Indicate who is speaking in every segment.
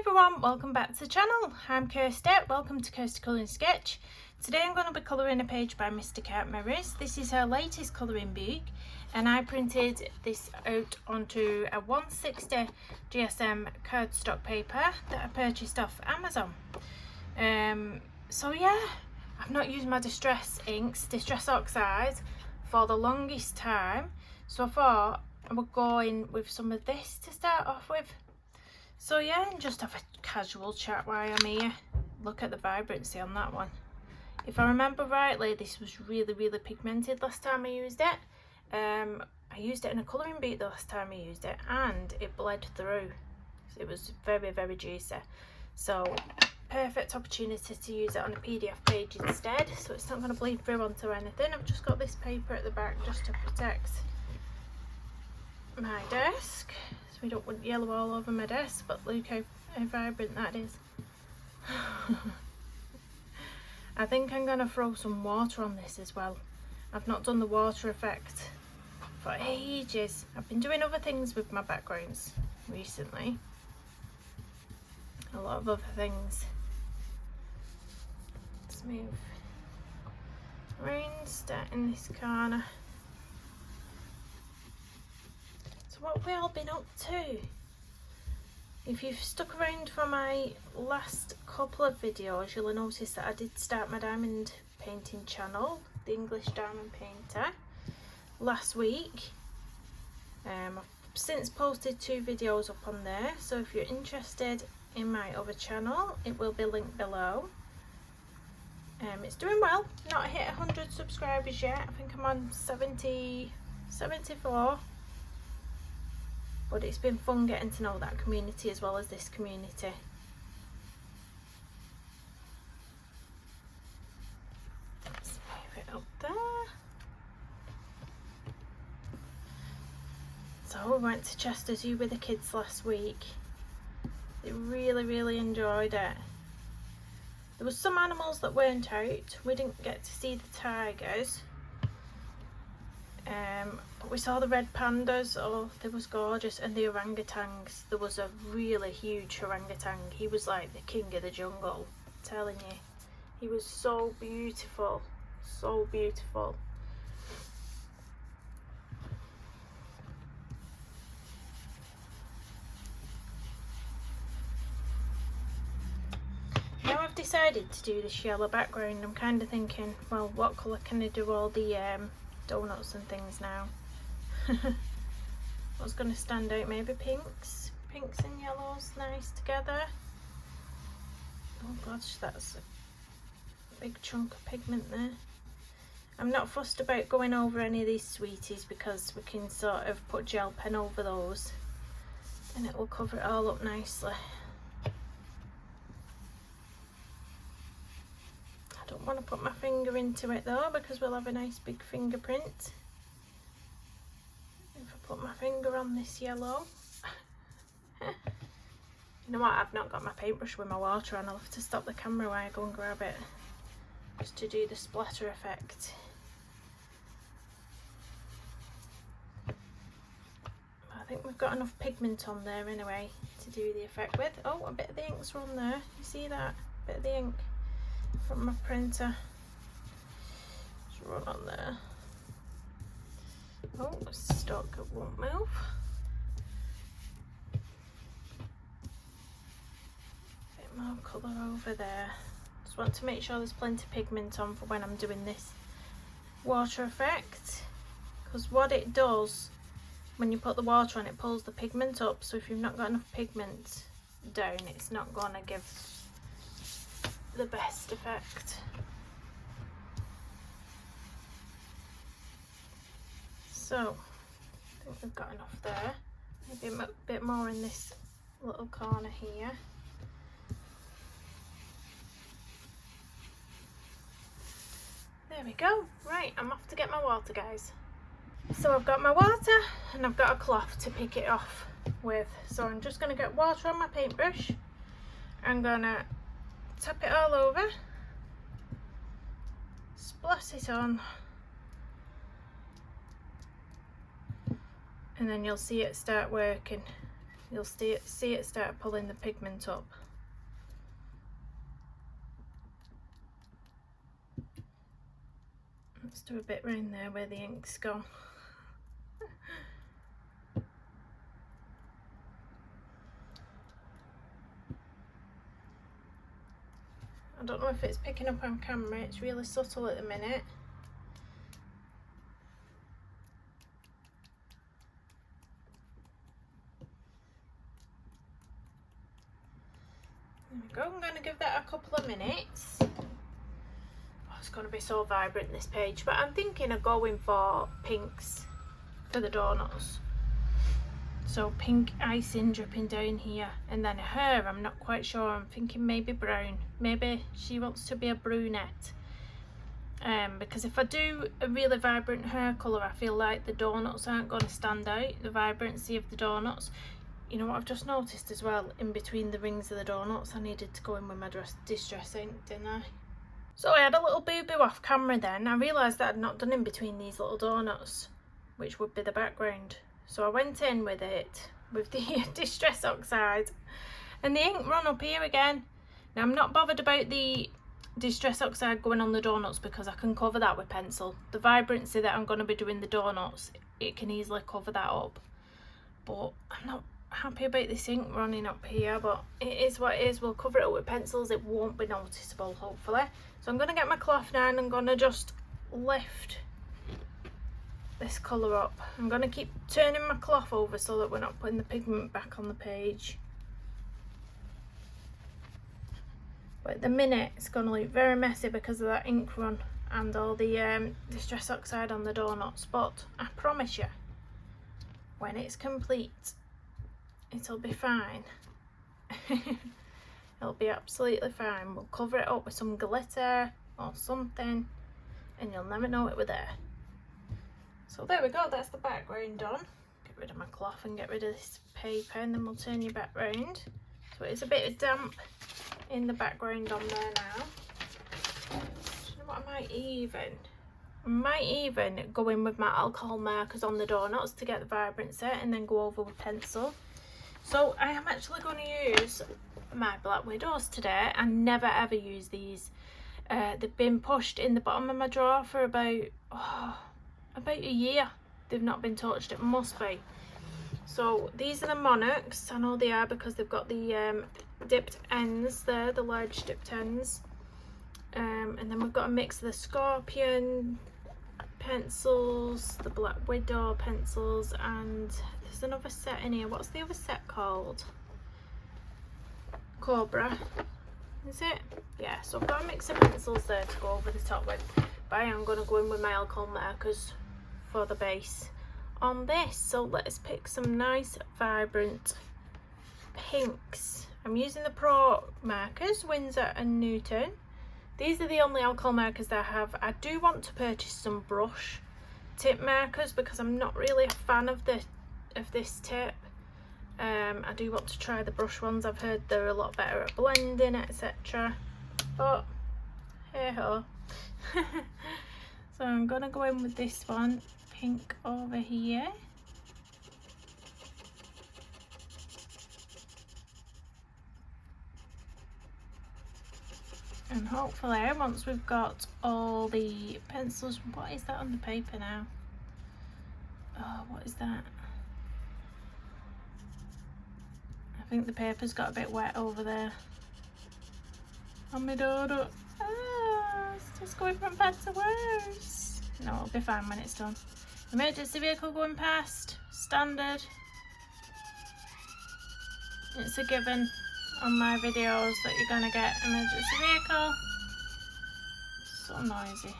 Speaker 1: everyone, welcome back to the channel. I'm Kirsty, welcome to Kirsty Colouring Sketch. Today I'm going to be colouring a page by MysticArt Mirrors. This is her latest colouring book and I printed this out onto a 160 GSM cardstock paper that I purchased off Amazon. So yeah, I've not used my distress oxide for the longest time, so I thought I would go in with some of this to start off with. So yeah, and just have a casual chat while I'm here. Look at the vibrancy on that one. If I remember rightly, this was really pigmented last time I used it. I used it in a colouring book the last time I used it and it bled through. It was very juicy. So perfect opportunity to use it on a PDF page instead, so it's not going to bleed through onto anything. I've just got this paper at the back just to protect my desk, so we don't want yellow all over my desk, but look how vibrant that is. I think I'm going to throw some water on this as well. I've not done the water effect for ages. I've been doing other things with my backgrounds recently. A lot of other things. Let's move around, start in this corner. So what have we all been up to? If you've stuck around for my last couple of videos, you'll have noticed that I did start my diamond painting channel, the English Diamond Painter, last week. I've since posted 2 videos up on there, so if you're interested in my other channel, it will be linked below. It's doing well, not hit 100 subscribers yet. I think I'm on 74, but it's been fun getting to know that community as well as this community. Let's move it up there. So we went to Chester Zoo with the kids last week. They really enjoyed it. There was some animals that weren't out. We didn't get to see the tigers, but we saw the red pandas. Oh, they was gorgeous. And the orangutans. There was a really huge orangutan. He was like the king of the jungle, I'm telling you. He was so beautiful, so beautiful. Now I've decided to do this yellow background. I'm kind of thinking, well, what colour can I do all the donuts and things now? What's going to stand out? Maybe pinks and yellows nice together. Oh gosh, that's a big chunk of pigment there. I'm not fussed about going over any of these sweeties because we can sort of put gel pen over those and it will cover it all up nicely. I don't want to put my finger into it though, because we'll have a nice big fingerprint if I put my finger on this yellow. You know what, I've not got my paintbrush with my water on. I'll have to stop the camera while I go and grab it just to do the splatter effect. I think we've got enough pigment on there anyway to do the effect with. Oh, a bit of the ink's run there. You see that? A bit of the ink from my printer. Just run on there. Oh, it's stuck, it won't move. Bit more colour over there. Just want to make sure there's plenty of pigment on for when I'm doing this water effect, because what it does when you put the water on, it pulls the pigment up, so if you've not got enough pigment down, it's not going to give the best effect. So I think we've got enough there. Maybe a bit more in this little corner here. There we go. Right, I'm off to get my water, guys. So I've got my water and I've got a cloth to pick it off with. So I'm just going to get water on my paintbrush. I'm going to tap it all over, splash it on, and then you'll see it start working. you'll see it start pulling the pigment up. Let's do a bit around there where the ink's gone. I don't know if it's picking up on camera, it's really subtle at the minute. There we go, I'm going to give that a couple of minutes. Oh, it's going to be so vibrant, this page, but I'm thinking of going for pinks for the donuts. So pink icing dripping down here, and then her, I'm not quite sure, I'm thinking maybe brown. Maybe she wants to be a brunette. Because if I do a really vibrant hair colour, I feel like the donuts aren't going to stand out, the vibrancy of the donuts. You know what I've just noticed as well, in between the rings of the donuts, I needed to go in with my distress ink, didn't I? So I had a little boo-boo off camera then. I realised that I'd not done in between these little donuts, which would be the background. So I went in with it, with the distress oxide, and the ink run up here again. Now I'm not bothered about the distress oxide going on the donuts because I can cover that with pencil. The vibrancy that I'm going to be doing the donuts, it can easily cover that up. But I'm not happy about this ink running up here, but it is what it is. We'll cover it up with pencils, it won't be noticeable hopefully. So I'm going to get my cloth now and I'm going to just lift this colour up. I'm going to keep turning my cloth over so that we're not putting the pigment back on the page. But at the minute it's going to look very messy because of that ink run and all the distress oxide on the donuts, but I promise you, when it's complete, it'll be fine. It'll be absolutely fine. We'll cover it up with some glitter or something and you'll never know it were there. So there we go, that's the background done. Get rid of my cloth and get rid of this paper, and then we'll turn you back round. So it's a bit of damp in the background on there now. Do you know what, I might even go in with my alcohol markers on the donuts to get the vibrancy and then go over with pencil. So I am actually going to use my Black Widows today. I never ever use these. They've been pushed in the bottom of my drawer for about a year. They've not been touched, it must be. So these are the Monarchs. I know they are because they've got the dipped ends there, the large dipped ends. And then we've got a mix of the Scorpion pencils, the Black Widow pencils, and there's another set in here. What's the other set called? Cobra, is it? Yeah, so I've got a mix of pencils there to go over the top with. But I am going to go in with my alcohol markers for the base on this. So let's pick some nice vibrant pinks. I'm using the Pro markers, Winsor and Newton. These are the only alcohol markers that I have. I do want to purchase some brush tip markers because I'm not really a fan of this tip. I do want to try the brush ones. I've heard they're a lot better at blending, etc. But hey ho. So I'm gonna go in with this one, pink over here. And hopefully once we've got all the pencils, what is that on the paper now? Oh, what is that? I think the paper's got a bit wet over there on my donut. It's just going from bad to worse. No, it'll be fine when it's done. Emergency vehicle going past, standard. It's a given on my videos that you're gonna get emergency vehicle. So noisy.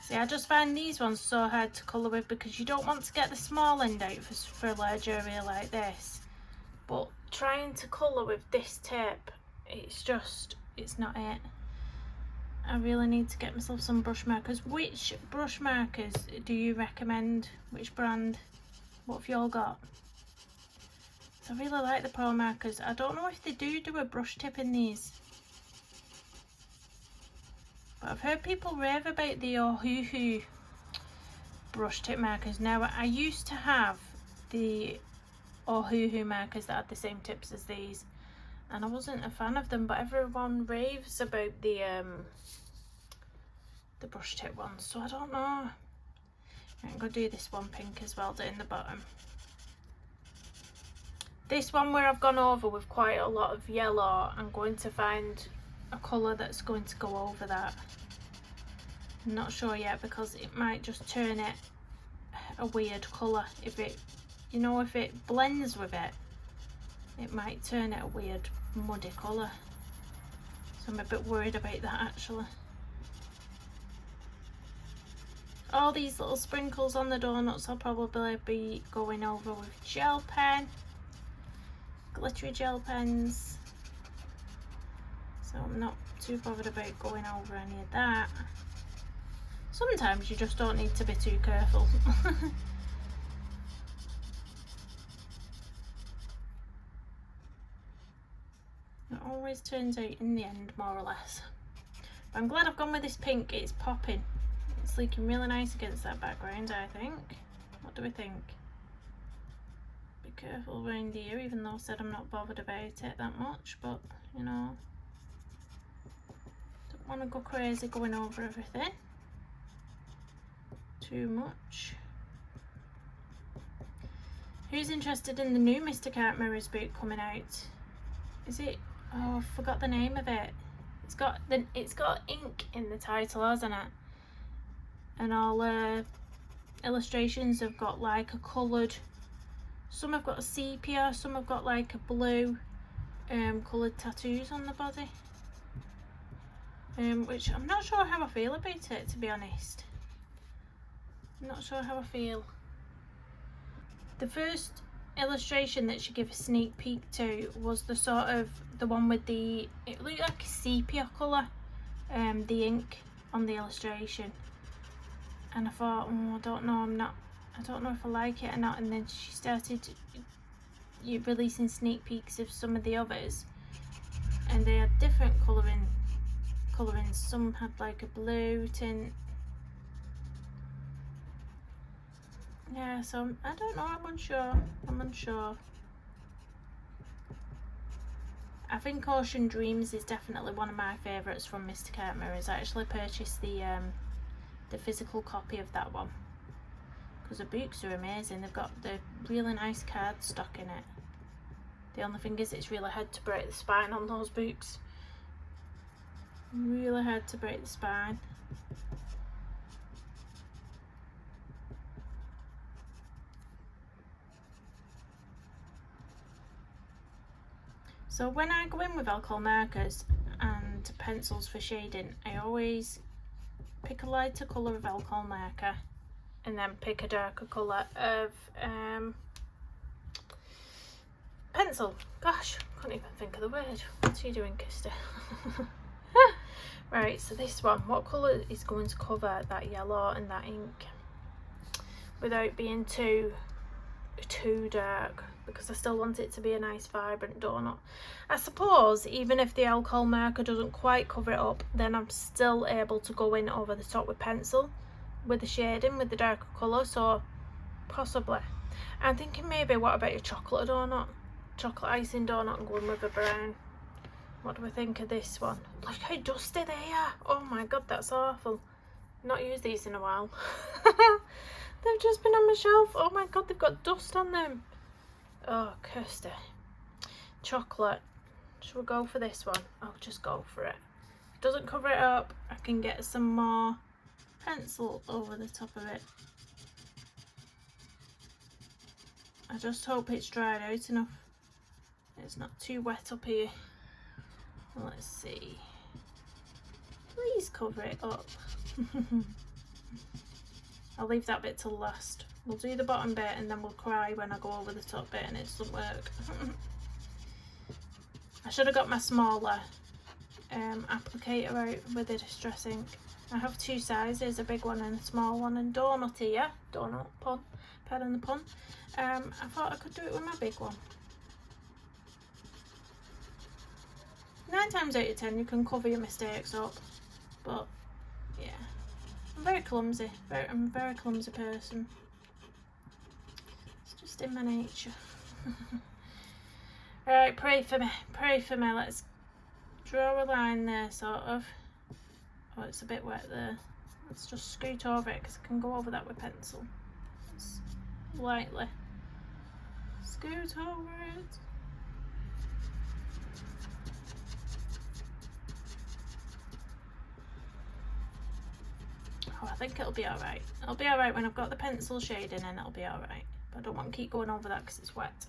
Speaker 1: See, I just find these ones so hard to colour with because you don't want to get the small end out for a large area like this. But trying to colour with this tape, it's not it. I really need to get myself some brush markers. Which brush markers do you recommend? Which brand? What have you all got? So I really like the Pro markers. I don't know if they do a brush tip in these. But I've heard people rave about the Ohuhu brush tip markers. Now I used to have the Ohuhu markers that had the same tips as these, and I wasn't a fan of them, but everyone raves about the brush tip ones, so I don't know. I'm going to do this one pink as well down the bottom. This one where I've gone over with quite a lot of yellow, I'm going to find a colour that's going to go over that. I'm not sure yet because it might just turn it a weird colour. If it, you know, if it blends with it, it might turn it a weird muddy colour. So I'm a bit worried about that actually. All these little sprinkles on the donuts I'll probably be going over with gel pen, glittery gel pens. So I'm not too bothered about going over any of that. Sometimes you just don't need to be too careful. It always turns out in the end more or less. But I'm glad I've gone with this pink, it's popping. It's looking really nice against that background, I think. What do we think? Be careful around here, even though I said I'm not bothered about it that much, but you know, don't want to go crazy going over everything too much. Who's interested in the new MysticArt Mirrors book coming out? Is it? Oh, I forgot the name of it. It's got ink in the title, hasn't it? And all illustrations have got like a coloured, some have got a sepia, some have got like a blue coloured tattoos on the body, which I'm not sure how I feel about it, to be honest. I'm not sure how I feel. The first illustration that she gave a sneak peek to was the sort of the one with the, it looked like a sepia colour, the ink on the illustration. And I thought, oh, I don't know if I like it or not. And then she started releasing sneak peeks of some of the others, and they had different colourings. Some had like a blue tint. Yeah, so I don't know, I'm unsure. I think Ocean Dreams is definitely one of my favourites from MysticArt Mirrors. I actually purchased the physical copy of that one because the books are amazing. They've got the really nice card stock in it. The only thing is it's really hard to break the spine on those books. Really hard to break the spine. So when I go in with alcohol markers and pencils for shading, I always pick a lighter colour of alcohol marker and then pick a darker colour of pencil. Gosh, can't even think of the word. What are you doing, Kirsty? Right, so this one, what colour is going to cover that yellow and that ink without being too dark, because I still want it to be a nice vibrant donut. I suppose even if the alcohol marker doesn't quite cover it up, then I'm still able to go in over the top with pencil with the shading, with the darker colour, so possibly. I'm thinking maybe, what about your chocolate donut? Chocolate icing donut and going with a brown. What do we think of this one? Look how dusty they are. Oh my god, that's awful. Not used these in a while. They've just been on my shelf. Oh my god, they've got dust on them. Oh, Kirsty. Chocolate. Should we go for this one? I'll just go for it. If it doesn't cover it up, I can get some more pencil over the top of it. I just hope it's dried out enough. It's not too wet up here. Let's see. Please cover it up. I'll leave that bit till last. We'll do the bottom bit and then we'll cry when I go over the top bit and it doesn't work. I should have got my smaller applicator out with the distress ink. I have two sizes, a big one and a small one, and donut here, donut pun, pardon the pun. I thought I could do it with my big one. 9 times out of 10 you can cover your mistakes up, but yeah, I'm very clumsy. I'm a very clumsy person. It's just in my nature. Right, pray for me. Pray for me. Let's draw a line there, sort of. Oh, it's a bit wet there. Let's just scoot over it because I can go over that with pencil. Just lightly scoot over it. Oh, I think it'll be alright. It'll be alright when I've got the pencil shading in, it'll be alright. But I don't want to keep going over that because it's wet.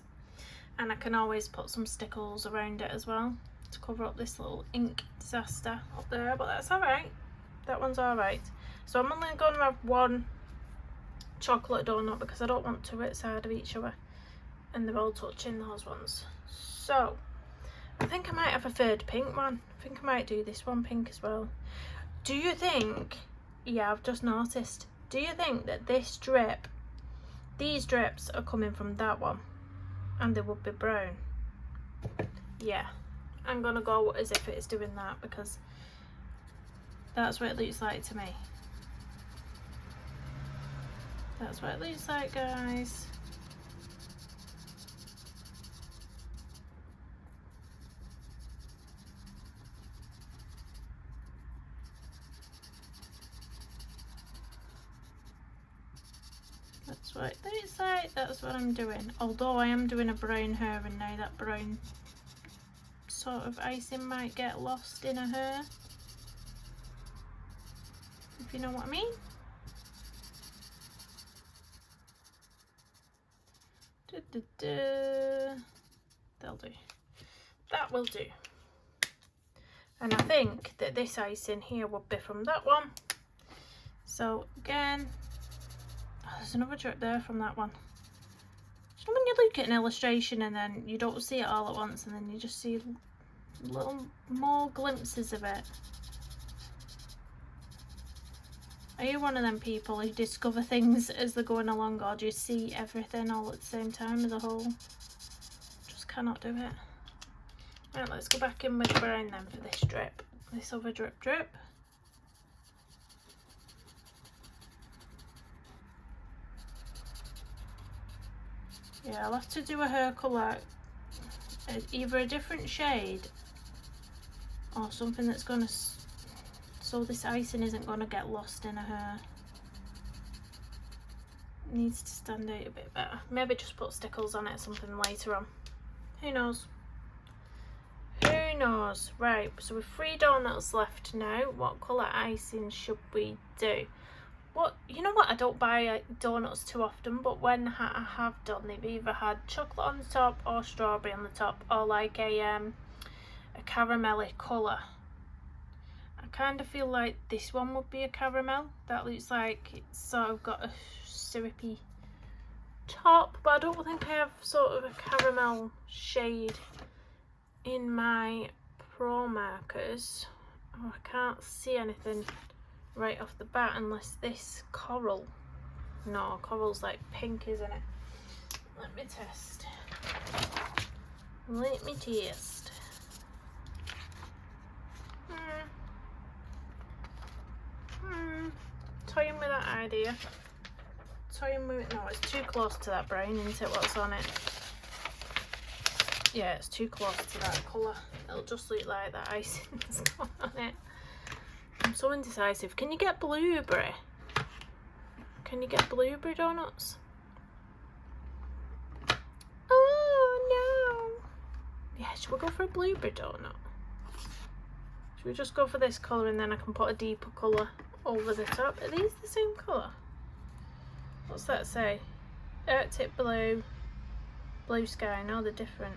Speaker 1: And I can always put some stickles around it as well to cover up this little ink disaster up there, but that's alright. That one's alright. So I'm only going to have one chocolate donut because I don't want two outside of each other and they're all touching those ones. So I think I might have a third pink one. I think I might do this one pink as well. Do you think, yeah, I've just noticed, do you think that this drip, these drips are coming from that one and they would be brown? Yeah, I'm gonna go as if it's doing that because that's what it looks like to me. That's what it looks like, guys. That's what it looks like. That's what I'm doing. Although I am doing a brown hair and now that brown sort of icing might get lost in a hair. If you know what I mean. That'll do. That will do. And I think that this icing here would be from that one. So again, oh, there's another drip there from that one. So when you look at an illustration and then you don't see it all at once and then you just see little more glimpses of it. Are you one of them people who discover things as they're going along, or do you see everything all at the same time as a whole? Just cannot do it. Right, let's go back in with brown then for this drip. This other drip. Yeah, I'll have to do a hair colour, either a different shade or something that's going to, so this icing isn't going to get lost in a hair. It needs to stand out a bit better. Maybe just put stickles on it, something later on. Who knows? Who knows? Right, so with 3 donuts left now, what colour icing should we do? You know what, I don't buy donuts too often, but when I have done, they've either had chocolate on the top or strawberry on the top, or like a caramelly colour. I kind of feel like this one would be a caramel. That looks like it's sort of got a syrupy top, but I don't think I have sort of a caramel shade in my pro markers. Oh, I can't see anything right off the bat unless this coral. No, coral's like pink, isn't it? Let me test. Let me test. Toying with that idea. Toying with it. No, it's too close to that brown, isn't it? What's on it? Yeah, it's too close to that colour. It'll just look like that icing's on it. I'm so indecisive. Can you get blueberry? Can you get blueberry donuts? Oh no! Yeah, should we go for a blueberry donut? Should we just go for this colour and then I can put a deeper colour over the top? Are these the same colour? What's that say? Arctic blue, blue sky. No, they're different.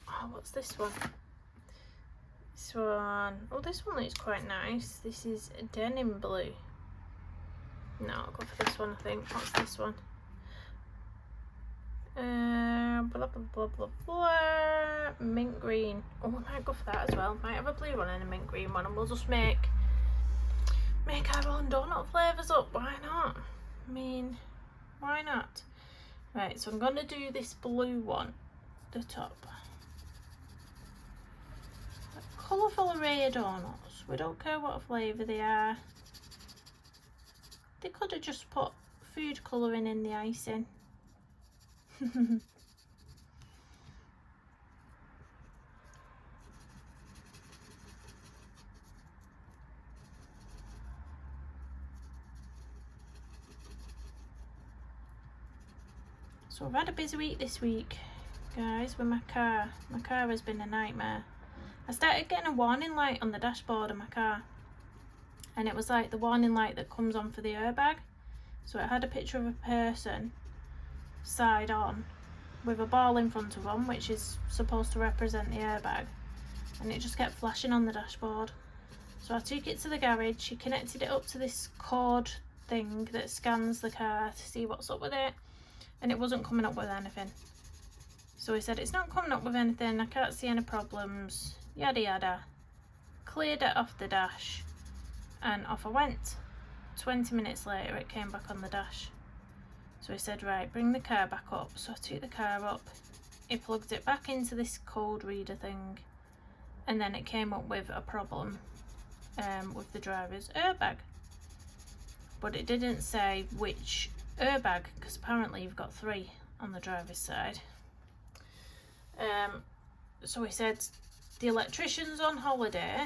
Speaker 1: Oh, what's this one? This one. Oh, this one looks quite nice. This is denim blue. No, I'll go for this one, I think. What's this one? Blah, blah, blah, blah, blah. Mint green. Oh, I might go for that as well. Might have a blue one and a mint green one, and we'll just make our own donut flavours up. Why not? I mean, why not? Right, so I'm going to do this blue one, the top. A colourful array of donuts. we don't care what flavour they are. They could have just put food colouring in the icing. So I've had a busy week this week, guys, with my car. My car has been a nightmare. I started getting a warning light on the dashboard of my car, and it was like the warning light that comes on for the airbag. So it had a picture of a person side on with a ball in front of them, which is supposed to represent the airbag, and it just kept flashing on the dashboard. So I took it to the garage. She connected it up to this cord thing that scans the car to see what's up with it, and it wasn't coming up with anything. So he said, it's not coming up with anything, I can't see any problems, yada yada. Cleared it off the dash and off I went. 20 minutes later it came back on the dash. So he said, right, bring the car back up. So I took the car up, he plugged it back into this code reader thing, and then it came up with a problem with the driver's airbag. But it didn't say which airbag, because apparently you've got 3 on the driver's side. So he said the electrician's on holiday,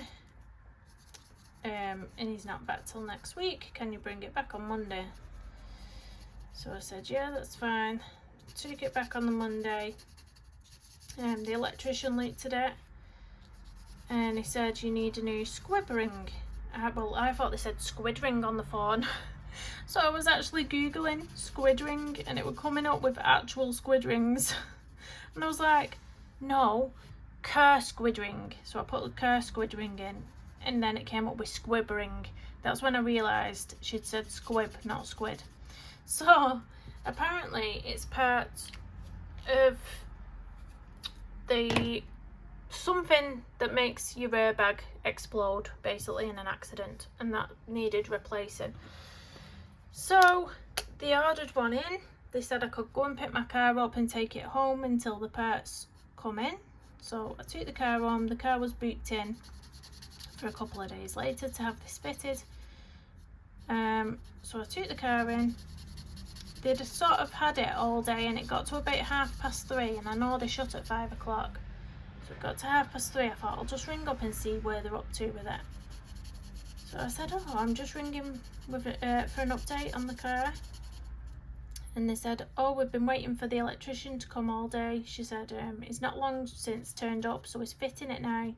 Speaker 1: and he's not back till next week. Can you bring it back on Monday? So I said, yeah, that's fine. Took it back on the Monday. The electrician looked at it, and he said, you need a new squib ring. Well, I thought they said squid ring on the phone. So I was actually googling squid ring, and it was coming up with actual squid rings. And I was like, no, car squid ring. So I put the car squid ring in, and then it came up with squib ring. That's when I realised she'd said squib, not squid. So apparently it's part of the something that makes your airbag explode, basically, in an accident, and that needed replacing. So they ordered one in. They said I could go and pick my car up and take it home until the parts come in. So I took the car home. The car was booked in for a couple of days later to have this fitted. So I took the car in. They'd sort of had it all day, and it got to about 3:30, and I know they shut at 5 o'clock. So it got to 3:30. I thought I'll just ring up and see where they're up to with it. So I said, oh, I'm just ringing with for an update on the car. And they said, oh, we've been waiting for the electrician to come all day. She said, it's not long since turned up, so he's fitting it now.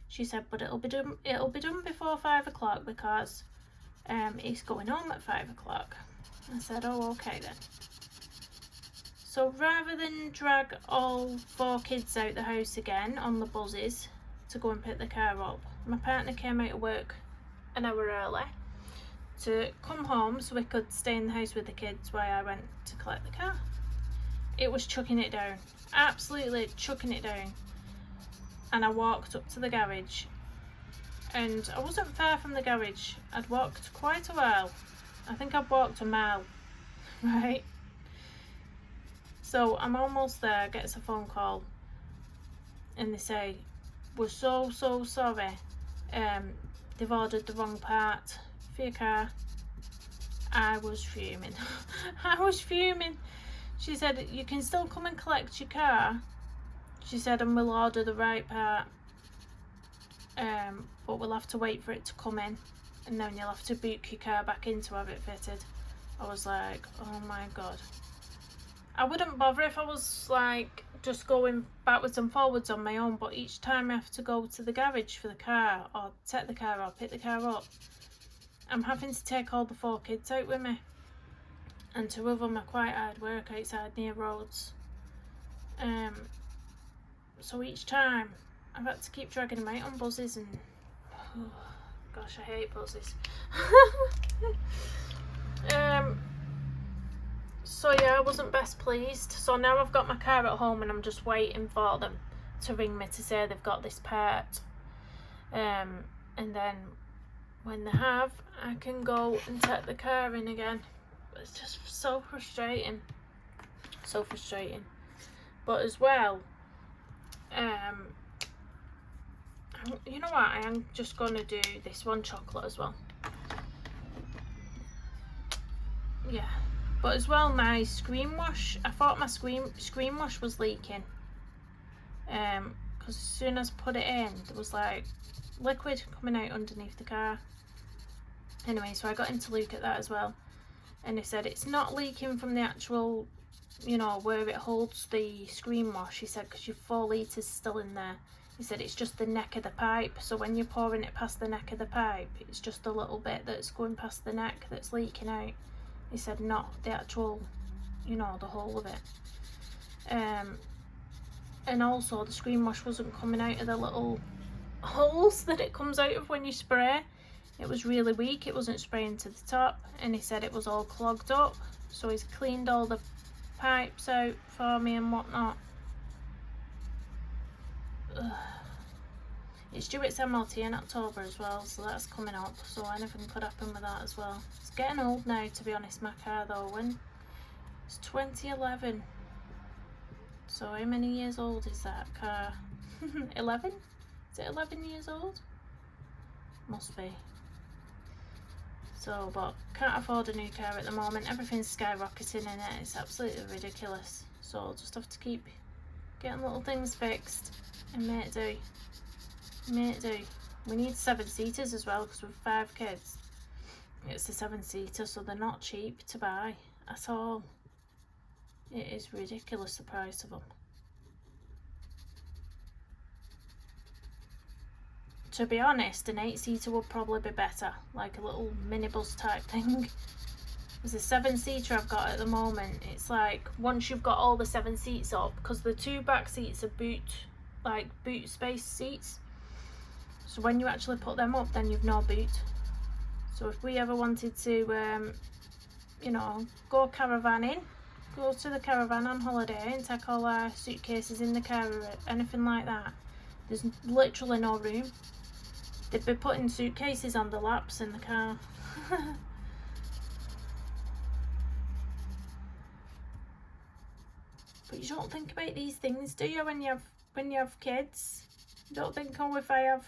Speaker 1: She said, but it'll be done before 5 o'clock because he's going home at 5 o'clock. I said, oh, okay then. So rather than drag all 4 kids out the house again on the buses to go and pick the car up, my partner came out of work an hour early to come home so we could stay in the house with the kids while I went to collect the car. It was chucking it down, absolutely chucking it down. And I walked up to the garage, and I wasn't far from the garage. I'd walked quite a while. I think I'd walked a mile, right? So I'm almost there, gets a phone call, and they say, we're so sorry, they've ordered the wrong part for your car. I was fuming. I was fuming. She said, you can still come and collect your car. She said, and we'll order the right part, but we'll have to wait for it to come in, and then you'll have to book your car back in to have it fitted. I was like, oh my god. I wouldn't bother if I was like just going backwards and forwards on my own, but each time I have to go to the garage for the car, or take the car or pick the car up, I'm having to take all the 4 kids out with me, and 2 of them are quite hard work outside near roads. So each time I've had to keep dragging them out on buses, and oh, gosh, I hate buses. So yeah, I wasn't best pleased. So now I've got my car at home, and I'm just waiting for them to ring me to say they've got this part, and then when they have, I can go and take the car in again. But it's just so frustrating, so frustrating. But as well, you know what, I am just going to do this one chocolate as well. Yeah, but as well my screen wash, I thought my screen wash was leaking, because as soon as I put it in there was like liquid coming out underneath the car. Anyway, so I got him to look at that as well, and he said it's not leaking from the actual, you know, where it holds the screen wash. He said because your 4 litres still in there. He said it's just the neck of the pipe, so when you're pouring it past the neck of the pipe, it's just a little bit that's going past the neck that's leaking out. He said not the actual, you know, the whole of it. And also the screen wash wasn't coming out of the little holes that it comes out of when you spray. It was really weak, it wasn't spraying to the top, and he said it was all clogged up, so he's cleaned all the pipes out for me and whatnot. Ugh. It's due its MOT in October as well, so that's coming up, so anything could happen with that as well. It's getting old now, to be honest, my car though. When it's 2011, so how many years old is that car? 11? Is it 11 years old? Must be. So, but can't afford a new car at the moment. Everything's skyrocketing in it. It's absolutely ridiculous. So I'll just have to keep getting little things fixed and make do. Make do. We need 7-seaters as well because we've 5 kids. It's a 7-seater, so they're not cheap to buy at all. It is ridiculous, the price of them. To be honest, an 8-seater would probably be better, like a little minibus type thing. There's a 7-seater I've got at the moment. It's like once you've got all the 7 seats up, because the 2 back seats are boot space seats. So when you actually put them up, then you've no boot. So if we ever wanted to, you know, go caravanning, go to the caravan on holiday and take all our suitcases in the car or anything like that, there's literally no room. They'd be putting suitcases on the laps in the car. But you don't think about these things, do you, when you have kids? You don't think, oh, if I have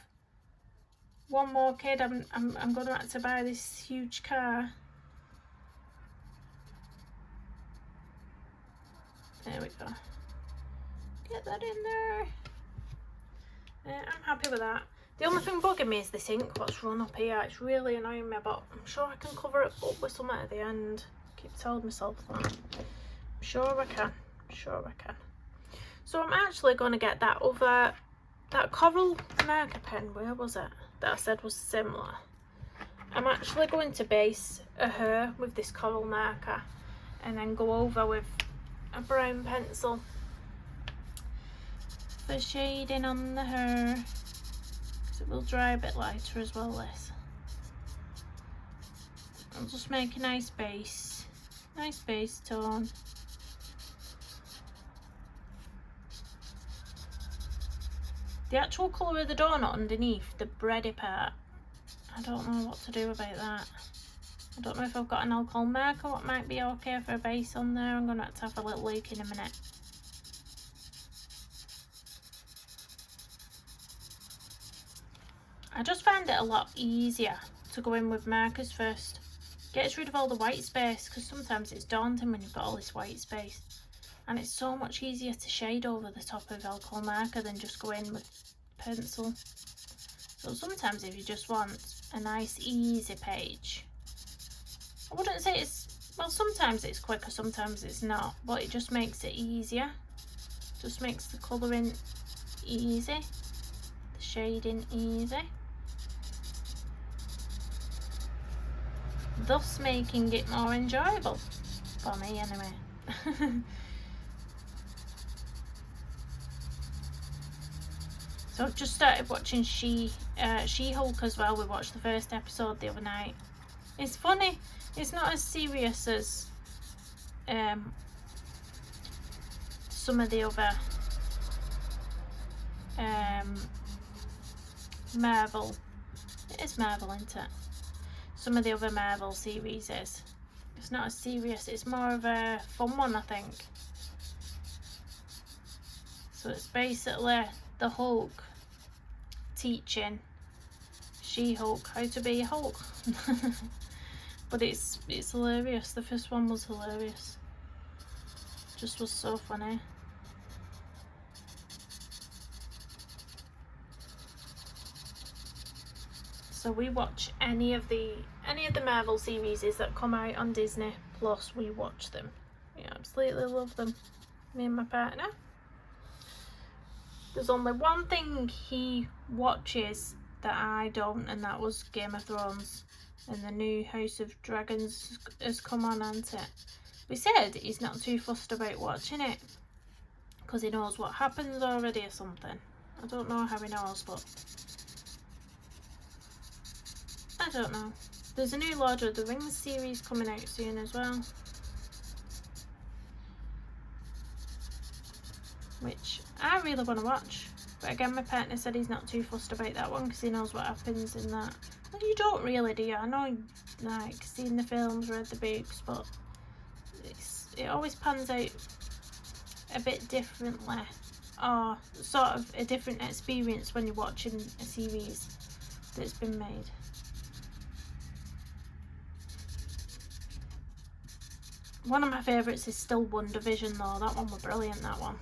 Speaker 1: one more kid, I'm going to have to buy this huge car. There we go. Get that in there. I'm happy with that. The only thing bugging me is this ink what's run up here. It's really annoying me, but I'm sure I can cover it up with something at the end. Keep telling myself that. I'm sure I can. Sure I can. So I'm actually going to get that other, that coral marker pen, where was it, that I said was similar. I'm actually going to base a hair with this coral marker and then go over with a brown pencil for shading on the hair, because it will dry a bit lighter as well, this. I'll just make a nice base tone. The actual colour of the donut underneath, the bready part, I don't know what to do about that. I don't know if I've got an alcohol marker, what might be okay for a base on there. I'm going to have a little look in a minute. I just find it a lot easier to go in with markers first. Gets rid of all the white space, because sometimes it's daunting when you've got all this white space. And it's so much easier to shade over the top of alcohol marker than just go in with pencil. So sometimes if you just want a nice easy page, I wouldn't say it's, well, sometimes it's quicker, sometimes it's not, but it just makes it easier. Just makes the colouring easy, the shading easy, thus making it more enjoyable for me anyway. So I've just started watching She-Hulk as well. We watched the first episode the other night. It's funny. It's not as serious as some of the other Marvel. It is Marvel, isn't it? Some of the other Marvel series is. It's not as serious. It's more of a fun one, I think. So it's basically the Hulk teaching She-Hulk how to be a Hulk. But it's hilarious. The first one was hilarious. Just was so funny. So we watch any of the Marvel series that come out on Disney Plus. We watch them. We absolutely love them. Me and my partner. There's only one thing he watches that I don't, and that was Game of Thrones. And the new House of Dragons has come on, hasn't it? We said he's not too fussed about watching it because he knows what happens already or something. I don't know how he knows, but I don't know. There's a new Lord of the Rings series coming out soon as well, which I really want to watch. But again, my partner said he's not too fussed about that one because he knows what happens in that. Well, you don't really, do you? I know, like, seen the films, read the books, but it always pans out a bit differently, or sort of a different experience when you're watching a series that's been made. One of my favourites is still WandaVision though. That one was brilliant, that one.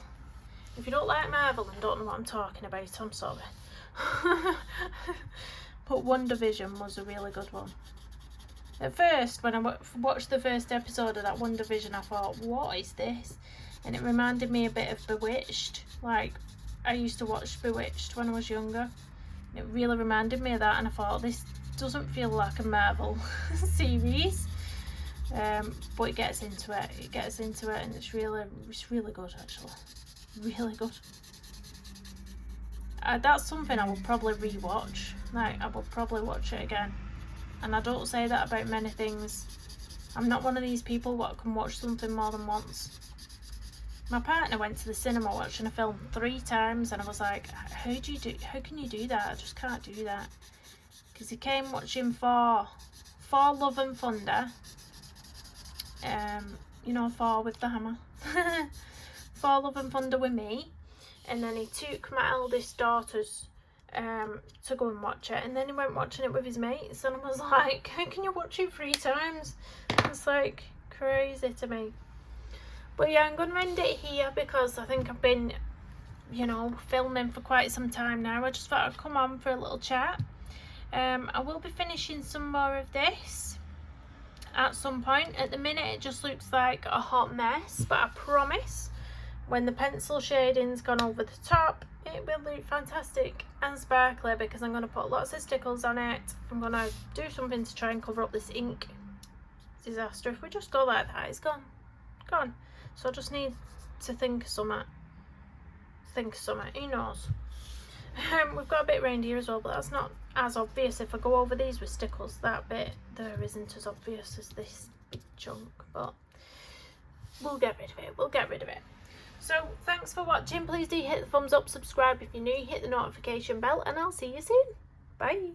Speaker 1: If you don't like Marvel and don't know what I'm talking about, I'm sorry. But WandaVision was a really good one. At first, when I watched the first episode of that WandaVision, I thought, what is this? And it reminded me a bit of Bewitched. Like, I used to watch Bewitched when I was younger. It really reminded me of that, and I thought, this doesn't feel like a Marvel series. But it gets into it. It gets into it, and it's really good, actually. Really good. That's something I will probably rewatch. Like, I will probably watch it again. And I don't say that about many things. I'm not one of these people that can watch something more than once. My partner went to the cinema watching a film 3 times, and I was like, how can you do that? I just can't do that. Because he came watching Thor Love and Thunder. You know, Thor with the hammer. Thor Love and Thunder with me. And then he took my eldest daughters to go and watch it, and then he went watching it with his mates, and I was like, how can you watch it 3 times? It's like crazy to me. But yeah, I'm going to end it here because I think I've been, you know, filming for quite some time now. I just thought I'd come on for a little chat. I will be finishing some more of this at some point. At the minute it just looks like a hot mess, but I promise when the pencil shading's gone over the top, it will look fantastic and sparkly because I'm going to put lots of stickles on it. I'm going to do something to try and cover up this ink disaster. If we just go like that, it's gone. So I just need to think of something. Who knows? We've got a bit around here as well, but that's not as obvious. If I go over these with stickles, that bit there isn't as obvious as this big chunk, but we'll get rid of it. So thanks for watching. Please do hit the thumbs up, subscribe if you're new, hit the notification bell, and I'll see you soon. Bye.